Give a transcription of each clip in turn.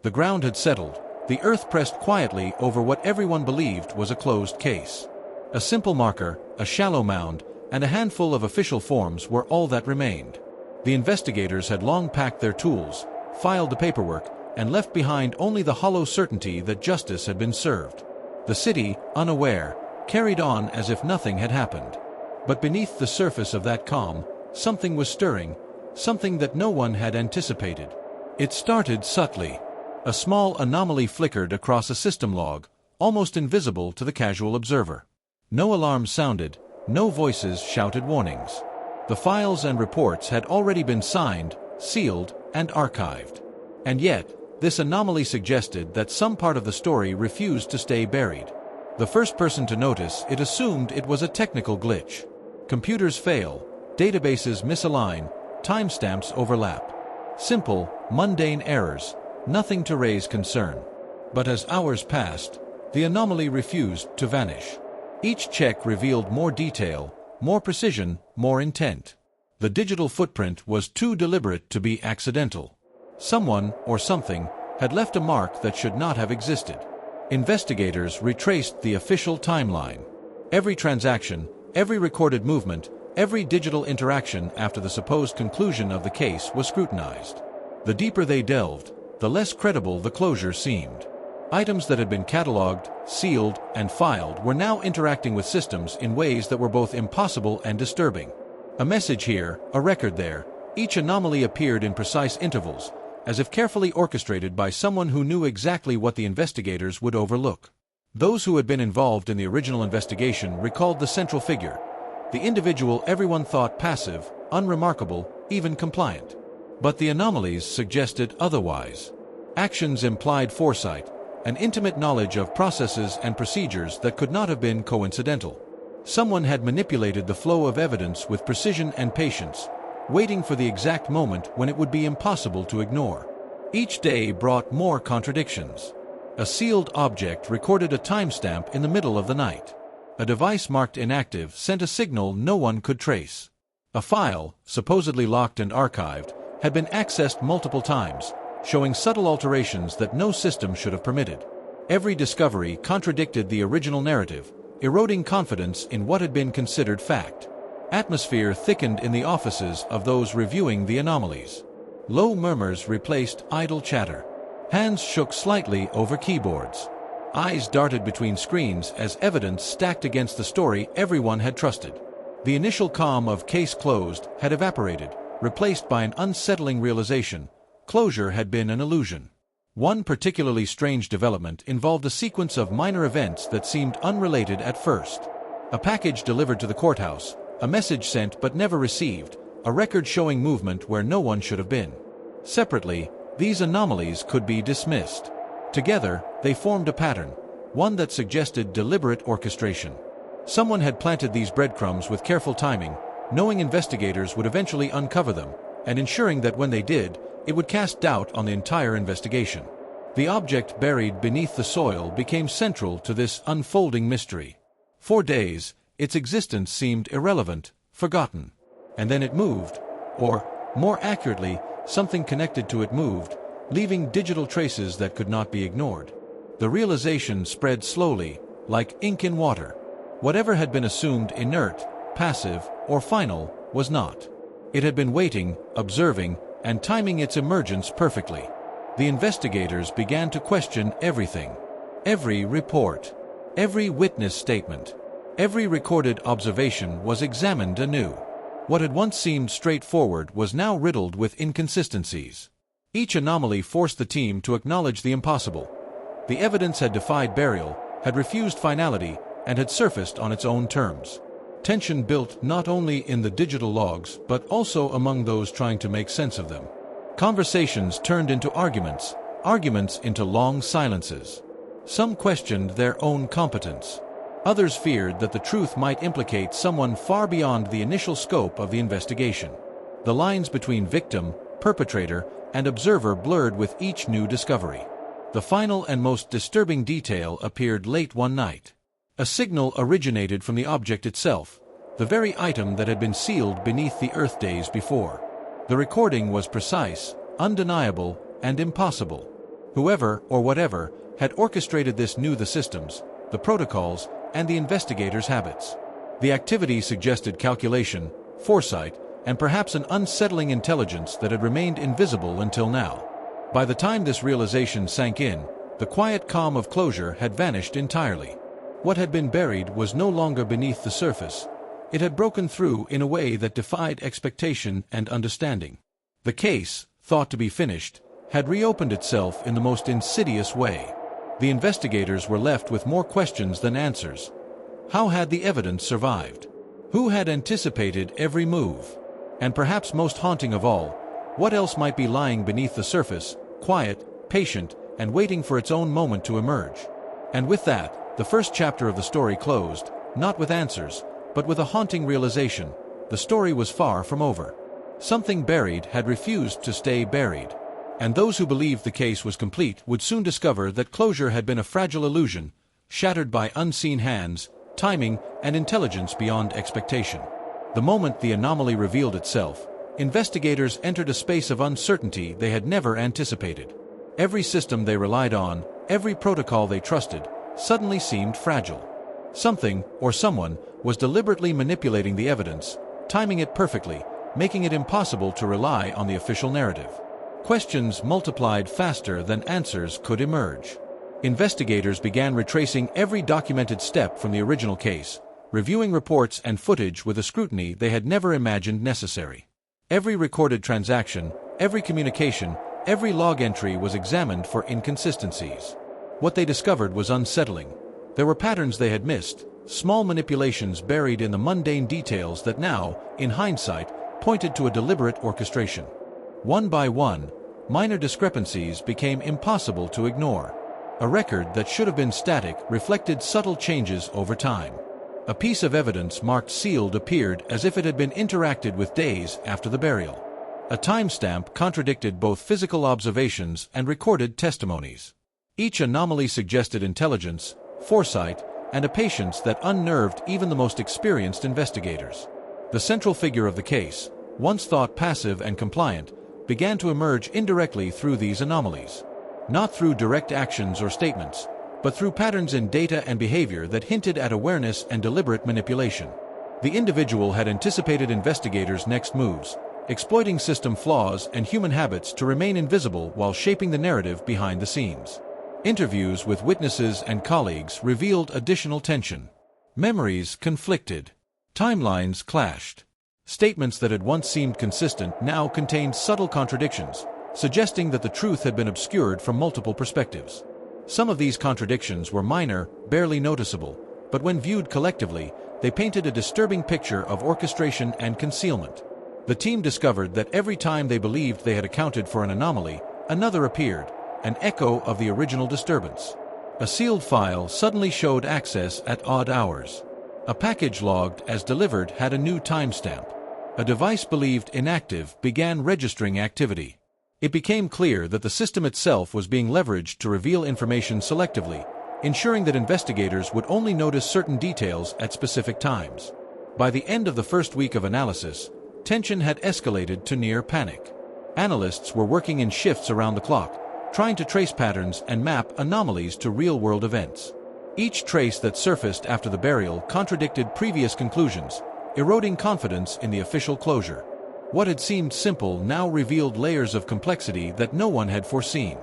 The ground had settled. The earth pressed quietly over what everyone believed was a closed case. A simple marker, a shallow mound, and a handful of official forms were all that remained. The investigators had long packed their tools, filed the paperwork, and left behind only the hollow certainty that justice had been served. The city, unaware, carried on as if nothing had happened. But beneath the surface of that calm, something was stirring, something that no one had anticipated. It started subtly. A small anomaly flickered across a system log, almost invisible to the casual observer. No alarm sounded, no voices shouted warnings. The files and reports had already been signed, sealed, and archived. And yet, this anomaly suggested that some part of the story refused to stay buried. The first person to notice it assumed it was a technical glitch. Computers fail, databases misalign, timestamps overlap. Simple, mundane errors, nothing to raise concern. But as hours passed, the anomaly refused to vanish. Each check revealed more detail, more precision, more intent. The digital footprint was too deliberate to be accidental. Someone, or something, had left a mark that should not have existed. Investigators retraced the official timeline. Every transaction, every recorded movement, every digital interaction after the supposed conclusion of the case was scrutinized. The deeper they delved, the less credible the closure seemed. Items that had been cataloged, sealed, and filed were now interacting with systems in ways that were both impossible and disturbing. A message here, a record there, each anomaly appeared in precise intervals, as if carefully orchestrated by someone who knew exactly what the investigators would overlook. Those who had been involved in the original investigation recalled the central figure, the individual everyone thought passive, unremarkable, even compliant. But the anomalies suggested otherwise. Actions implied foresight, an intimate knowledge of processes and procedures that could not have been coincidental. Someone had manipulated the flow of evidence with precision and patience, waiting for the exact moment when it would be impossible to ignore. Each day brought more contradictions. A sealed object recorded a timestamp in the middle of the night. A device marked inactive sent a signal no one could trace. A file, supposedly locked and archived, had been accessed multiple times, showing subtle alterations that no system should have permitted. Every discovery contradicted the original narrative, eroding confidence in what had been considered fact. Atmosphere thickened in the offices of those reviewing the anomalies. Low murmurs replaced idle chatter. Hands shook slightly over keyboards. Eyes darted between screens as evidence stacked against the story everyone had trusted. The initial calm of case closed had evaporated, replaced by an unsettling realization: closure had been an illusion. One particularly strange development involved a sequence of minor events that seemed unrelated at first. A package delivered to the courthouse, a message sent but never received, a record showing movement where no one should have been. Separately, these anomalies could be dismissed. Together, they formed a pattern, one that suggested deliberate orchestration. Someone had planted these breadcrumbs with careful timing, knowing investigators would eventually uncover them, and ensuring that when they did, it would cast doubt on the entire investigation. The object buried beneath the soil became central to this unfolding mystery. For days, its existence seemed irrelevant, forgotten. And then it moved, or, more accurately, something connected to it moved, leaving digital traces that could not be ignored. The realization spread slowly, like ink in water. Whatever had been assumed inert, passive, or final, was not. It had been waiting, observing, and timing its emergence perfectly. The investigators began to question everything. Every report, every witness statement, every recorded observation was examined anew. What had once seemed straightforward was now riddled with inconsistencies. Each anomaly forced the team to acknowledge the impossible. The evidence had defied burial, had refused finality, and had surfaced on its own terms. Tension built not only in the digital logs, but also among those trying to make sense of them. Conversations turned into arguments, arguments into long silences. Some questioned their own competence. Others feared that the truth might implicate someone far beyond the initial scope of the investigation. The lines between victim, perpetrator, and observer blurred with each new discovery. The final and most disturbing detail appeared late one night. A signal originated from the object itself, the very item that had been sealed beneath the earth days before. The recording was precise, undeniable, and impossible. Whoever, or whatever, had orchestrated this knew the systems, the protocols, and the investigators' habits. The activity suggested calculation, foresight, and perhaps an unsettling intelligence that had remained invisible until now. By the time this realization sank in, the quiet calm of closure had vanished entirely. What had been buried was no longer beneath the surface. It had broken through in a way that defied expectation and understanding. The case, thought to be finished, had reopened itself in the most insidious way. The investigators were left with more questions than answers. How had the evidence survived? Who had anticipated every move? And perhaps most haunting of all, what else might be lying beneath the surface, quiet, patient, and waiting for its own moment to emerge? And with that, the first chapter of the story closed, not with answers, but with a haunting realization. The story was far from over. Something buried had refused to stay buried. And those who believed the case was complete would soon discover that closure had been a fragile illusion, shattered by unseen hands, timing, and intelligence beyond expectation. The moment the anomaly revealed itself, investigators entered a space of uncertainty they had never anticipated. Every system they relied on, every protocol they trusted, suddenly seemed fragile. Something, or someone, was deliberately manipulating the evidence, timing it perfectly, making it impossible to rely on the official narrative. Questions multiplied faster than answers could emerge. Investigators began retracing every documented step from the original case, reviewing reports and footage with a scrutiny they had never imagined necessary. Every recorded transaction, every communication, every log entry was examined for inconsistencies. What they discovered was unsettling. There were patterns they had missed, small manipulations buried in the mundane details that now, in hindsight, pointed to a deliberate orchestration. One by one, minor discrepancies became impossible to ignore. A record that should have been static reflected subtle changes over time. A piece of evidence marked sealed appeared as if it had been interacted with days after the burial. A timestamp contradicted both physical observations and recorded testimonies. Each anomaly suggested intelligence, foresight, and a patience that unnerved even the most experienced investigators. The central figure of the case, once thought passive and compliant, began to emerge indirectly through these anomalies. Not through direct actions or statements, but through patterns in data and behavior that hinted at awareness and deliberate manipulation. The individual had anticipated investigators' next moves, exploiting system flaws and human habits to remain invisible while shaping the narrative behind the scenes. Interviews with witnesses and colleagues revealed additional tension. Memories conflicted. Timelines clashed. Statements that had once seemed consistent now contained subtle contradictions, suggesting that the truth had been obscured from multiple perspectives. Some of these contradictions were minor, barely noticeable, but when viewed collectively, they painted a disturbing picture of orchestration and concealment. The team discovered that every time they believed they had accounted for an anomaly, another appeared, an echo of the original disturbance. A sealed file suddenly showed access at odd hours. A package logged as delivered had a new timestamp. A device believed inactive began registering activity. It became clear that the system itself was being leveraged to reveal information selectively, ensuring that investigators would only notice certain details at specific times. By the end of the first week of analysis, tension had escalated to near panic. Analysts were working in shifts around the clock, trying to trace patterns and map anomalies to real-world events. Each trace that surfaced after the burial contradicted previous conclusions, eroding confidence in the official closure. What had seemed simple now revealed layers of complexity that no one had foreseen.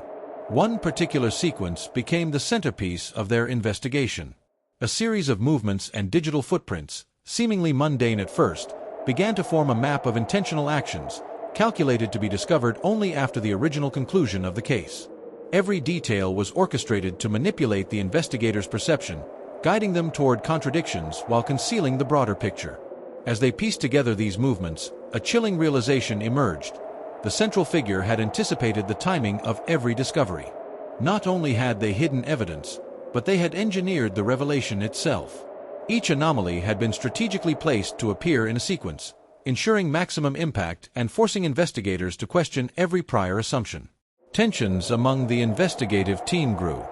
One particular sequence became the centerpiece of their investigation. A series of movements and digital footprints, seemingly mundane at first, began to form a map of intentional actions, calculated to be discovered only after the original conclusion of the case. Every detail was orchestrated to manipulate the investigators' perception, guiding them toward contradictions while concealing the broader picture. As they pieced together these movements, a chilling realization emerged. The central figure had anticipated the timing of every discovery. Not only had they hidden evidence, but they had engineered the revelation itself. Each anomaly had been strategically placed to appear in a sequence, ensuring maximum impact and forcing investigators to question every prior assumption. Tensions among the investigative team grew.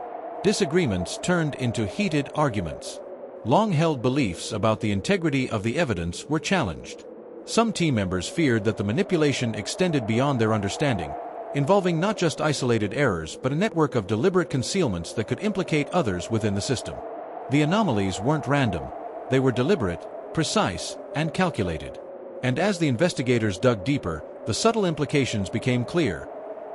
Disagreements turned into heated arguments. Long-held beliefs about the integrity of the evidence were challenged. Some team members feared that the manipulation extended beyond their understanding, involving not just isolated errors but a network of deliberate concealments that could implicate others within the system. The anomalies weren't random. They were deliberate, precise, and calculated. And as the investigators dug deeper, the subtle implications became clear.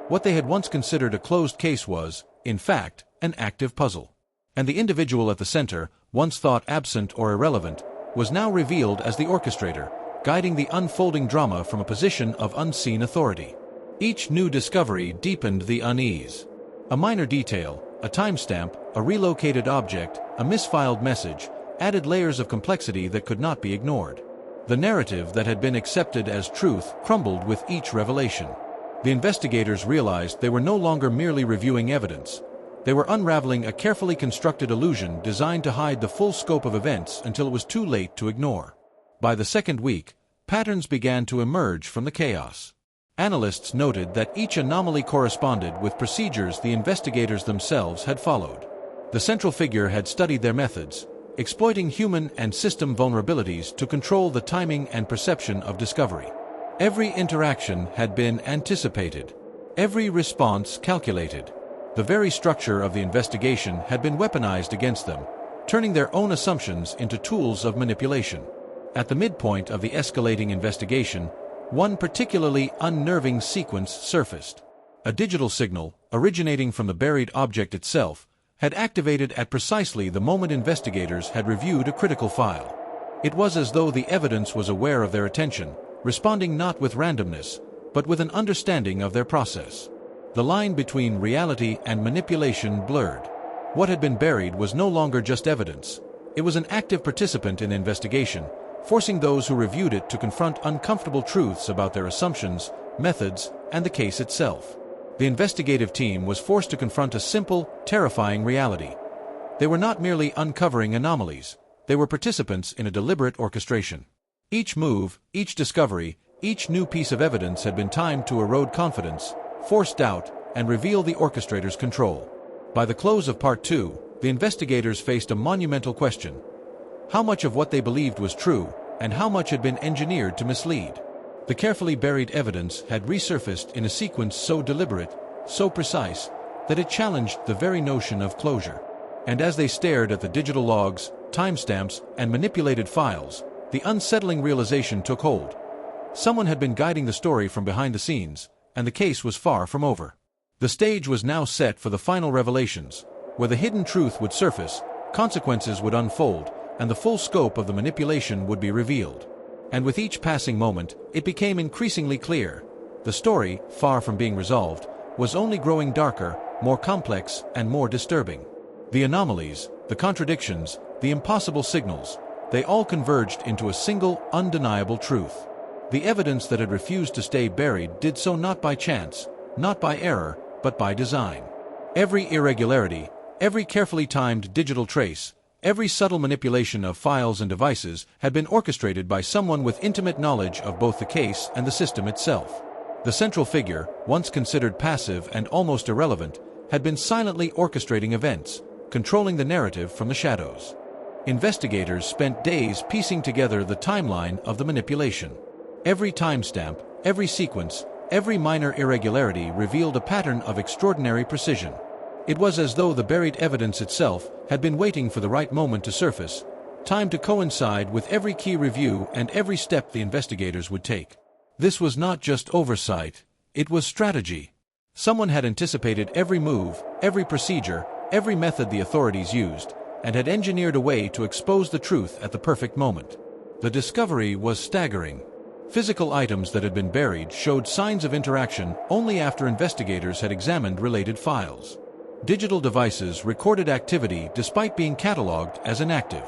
What they had once considered a closed case was, in fact, an active puzzle. And the individual at the center, once thought absent or irrelevant, was now revealed as the orchestrator, guiding the unfolding drama from a position of unseen authority. Each new discovery deepened the unease. A minor detail, a timestamp, a relocated object, a misfiled message, added layers of complexity that could not be ignored. The narrative that had been accepted as truth crumbled with each revelation. The investigators realized they were no longer merely reviewing evidence. They were unraveling a carefully constructed illusion designed to hide the full scope of events until it was too late to ignore. By the second week, patterns began to emerge from the chaos. Analysts noted that each anomaly corresponded with procedures the investigators themselves had followed. The central figure had studied their methods, exploiting human and system vulnerabilities to control the timing and perception of discovery. Every interaction had been anticipated, every response calculated. The very structure of the investigation had been weaponized against them, turning their own assumptions into tools of manipulation. At the midpoint of the escalating investigation, one particularly unnerving sequence surfaced. A digital signal, originating from the buried object itself, had activated at precisely the moment investigators had reviewed a critical file. It was as though the evidence was aware of their attention, responding not with randomness, but with an understanding of their process. The line between reality and manipulation blurred. What had been buried was no longer just evidence. It was an active participant in the investigation, forcing those who reviewed it to confront uncomfortable truths about their assumptions, methods, and the case itself. The investigative team was forced to confront a simple, terrifying reality. They were not merely uncovering anomalies. They were participants in a deliberate orchestration. Each move, each discovery, each new piece of evidence had been timed to erode confidence, force doubt, and reveal the orchestrator's control. By the close of Part 2, the investigators faced a monumental question. How much of what they believed was true, and how much had been engineered to mislead? The carefully buried evidence had resurfaced in a sequence so deliberate, so precise, that it challenged the very notion of closure. And as they stared at the digital logs, timestamps, and manipulated files, the unsettling realization took hold. Someone had been guiding the story from behind the scenes, and the case was far from over. The stage was now set for the final revelations, where the hidden truth would surface, consequences would unfold, and the full scope of the manipulation would be revealed. And with each passing moment, it became increasingly clear. The story, far from being resolved, was only growing darker, more complex, and more disturbing. The anomalies, the contradictions, the impossible signals, they all converged into a single, undeniable truth. The evidence that had refused to stay buried did so not by chance, not by error, but by design. Every irregularity, every carefully timed digital trace, every subtle manipulation of files and devices had been orchestrated by someone with intimate knowledge of both the case and the system itself. The central figure, once considered passive and almost irrelevant, had been silently orchestrating events, controlling the narrative from the shadows. Investigators spent days piecing together the timeline of the manipulation. Every timestamp, every sequence, every minor irregularity revealed a pattern of extraordinary precision. It was as though the buried evidence itself had been waiting for the right moment to surface, timed to coincide with every key review and every step the investigators would take. This was not just oversight, it was strategy. Someone had anticipated every move, every procedure, every method the authorities used, and had engineered a way to expose the truth at the perfect moment. The discovery was staggering. Physical items that had been buried showed signs of interaction only after investigators had examined related files. Digital devices recorded activity despite being catalogued as inactive.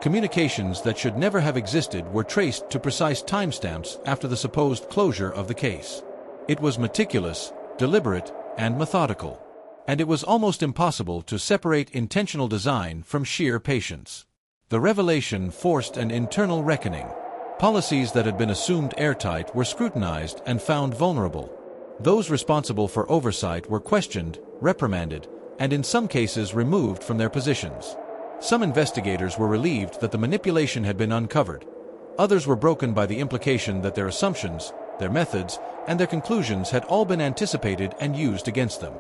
Communications that should never have existed were traced to precise timestamps after the supposed closure of the case. It was meticulous, deliberate, and methodical. And it was almost impossible to separate intentional design from sheer patience. The revelation forced an internal reckoning. Policies that had been assumed airtight were scrutinized and found vulnerable. Those responsible for oversight were questioned, reprimanded, and in some cases removed from their positions. Some investigators were relieved that the manipulation had been uncovered. Others were broken by the implication that their assumptions, their methods, and their conclusions had all been anticipated and used against them.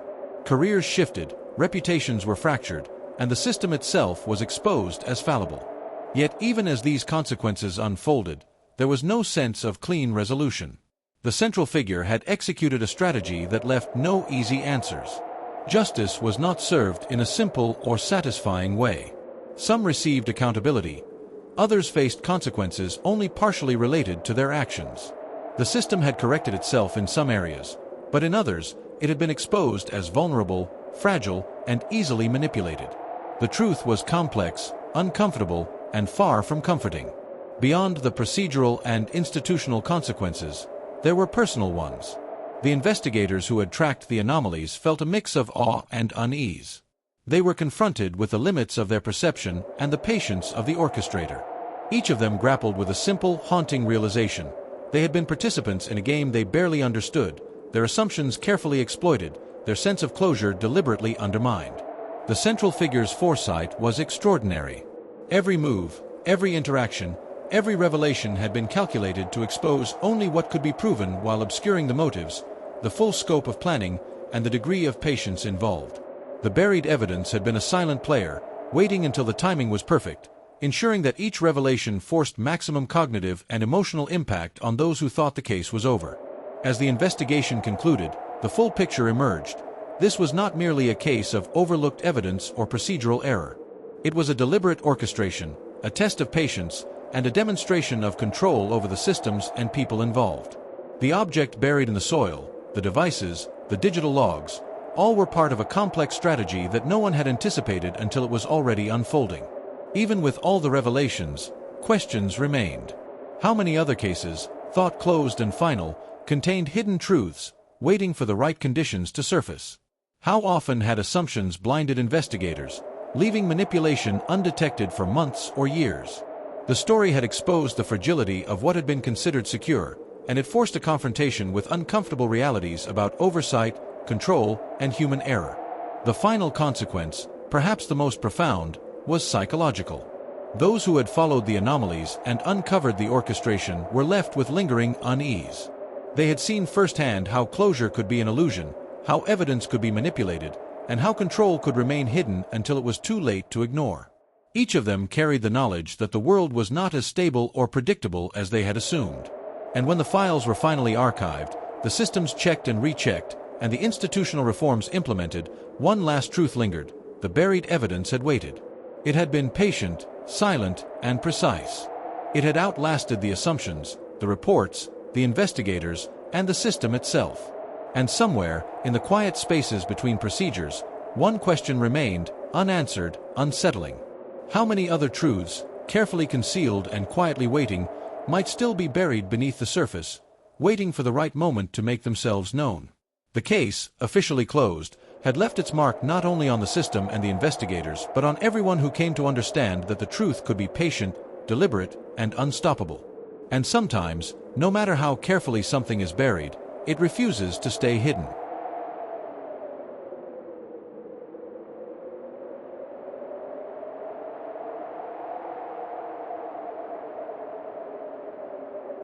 Careers shifted, reputations were fractured, and the system itself was exposed as fallible. Yet even as these consequences unfolded, there was no sense of clean resolution. The central figure had executed a strategy that left no easy answers. Justice was not served in a simple or satisfying way. Some received accountability, others faced consequences only partially related to their actions. The system had corrected itself in some areas, but in others, it had been exposed as vulnerable, fragile, and easily manipulated. The truth was complex, uncomfortable, and far from comforting. Beyond the procedural and institutional consequences, there were personal ones. The investigators who had tracked the anomalies felt a mix of awe and unease. They were confronted with the limits of their perception and the patience of the orchestrator. Each of them grappled with a simple, haunting realization. They had been participants in a game they barely understood, their assumptions carefully exploited, their sense of closure deliberately undermined. The central figure's foresight was extraordinary. Every move, every interaction, every revelation had been calculated to expose only what could be proven while obscuring the motives, the full scope of planning, and the degree of patience involved. The buried evidence had been a silent player, waiting until the timing was perfect, ensuring that each revelation forced maximum cognitive and emotional impact on those who thought the case was over. As the investigation concluded, the full picture emerged. This was not merely a case of overlooked evidence or procedural error. It was a deliberate orchestration, a test of patience, and a demonstration of control over the systems and people involved. The object buried in the soil, the devices, the digital logs, all were part of a complex strategy that no one had anticipated until it was already unfolding. Even with all the revelations, questions remained. How many other cases, thought closed and final, contained hidden truths, waiting for the right conditions to surface? How often had assumptions blinded investigators, leaving manipulation undetected for months or years? The story had exposed the fragility of what had been considered secure, and it forced a confrontation with uncomfortable realities about oversight, control, and human error. The final consequence, perhaps the most profound, was psychological. Those who had followed the anomalies and uncovered the orchestration were left with lingering unease. They had seen firsthand how closure could be an illusion, how evidence could be manipulated, and how control could remain hidden until it was too late to ignore. Each of them carried the knowledge that the world was not as stable or predictable as they had assumed. And when the files were finally archived, the systems checked and rechecked, and the institutional reforms implemented, one last truth lingered: the buried evidence had waited. It had been patient, silent, and precise. It had outlasted the assumptions, the reports, the investigators, and the system itself. And somewhere, in the quiet spaces between procedures, one question remained, unanswered, unsettling. How many other truths, carefully concealed and quietly waiting, might still be buried beneath the surface, waiting for the right moment to make themselves known? The case, officially closed, had left its mark not only on the system and the investigators, but on everyone who came to understand that the truth could be patient, deliberate, and unstoppable. And sometimes, no matter how carefully something is buried, it refuses to stay hidden.